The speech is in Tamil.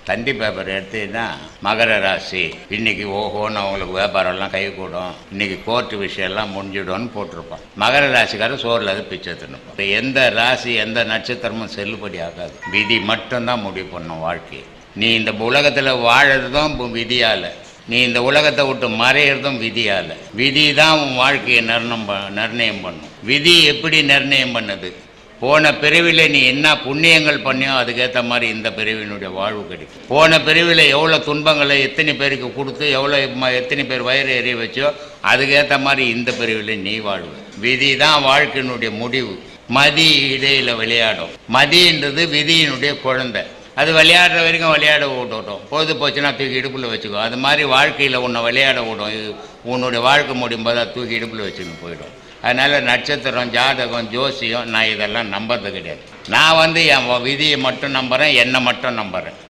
தந்தி பேப்பர் எடுத்தீங்கன்னா மகர ராசி இன்னைக்கு ஓஹோன்னு அவங்களுக்கு வியாபாரம்லாம் கை கூடும், இன்னைக்கு கோர்ட்டு விஷயம்லாம் முடிஞ்சிடும்னு போட்டிருப்பான். மகர ராசிக்காரர் சோறில் அது பிச்சை தின்னுப்பான். எந்த ராசி எந்த நட்சத்திரமும் செல்லுபடி ஆகாது. விதி மட்டும்தான் முடிவு பண்ணும் வாழ்க்கையை. நீ இந்த உலகத்தில் வாழறதும் விதியால், நீ இந்த உலகத்தை விட்டு மறையிறதும் விதியால். விதி தான் உன் வாழ்க்கையை நிர்ணயம் பண்ணும். விதி எப்படி நிர்ணயம் பண்ணுது? போன பிரிவில் நீ என்ன புண்ணியங்கள் பண்ணியோ அதுக்கேற்ற மாதிரி இந்த பிரிவினுடைய வாழ்வு கிடைக்கும். போன பிரிவில் எவ்வளோ துன்பங்களை எத்தனை பேருக்கு கொடுத்து எத்தனை பேர் வயிறு எறிய வச்சோ அதுக்கேற்ற மாதிரி இந்த பிரிவில் நீ வாழ்வு. விதி தான் வாழ்க்கையினுடைய முடிவு. மதி இடையில் விளையாடும். மதின்றது விதியினுடைய குழந்தை. அது விளையாடுற வரைக்கும் விளையாட விட்டுட்டோம், பொழுது போச்சுன்னா தூக்கி இடுப்பில் வச்சுக்கோ. அது மாதிரி வாழ்க்கையில் உன்னை விளையாட விடும். உன்னுடைய வாழ்க்கை முடியும் போது அதை தூக்கி இடுப்பில் வச்சுன்னு போயிடும். அதனால் நட்சத்திரம், ஜாதகம், ஜோசியம் நான் இதெல்லாம் நம்புறது கிடையாது. நான் என் விதியை மட்டும் நம்புகிறேன், என்னை மட்டும் நம்புகிறேன்.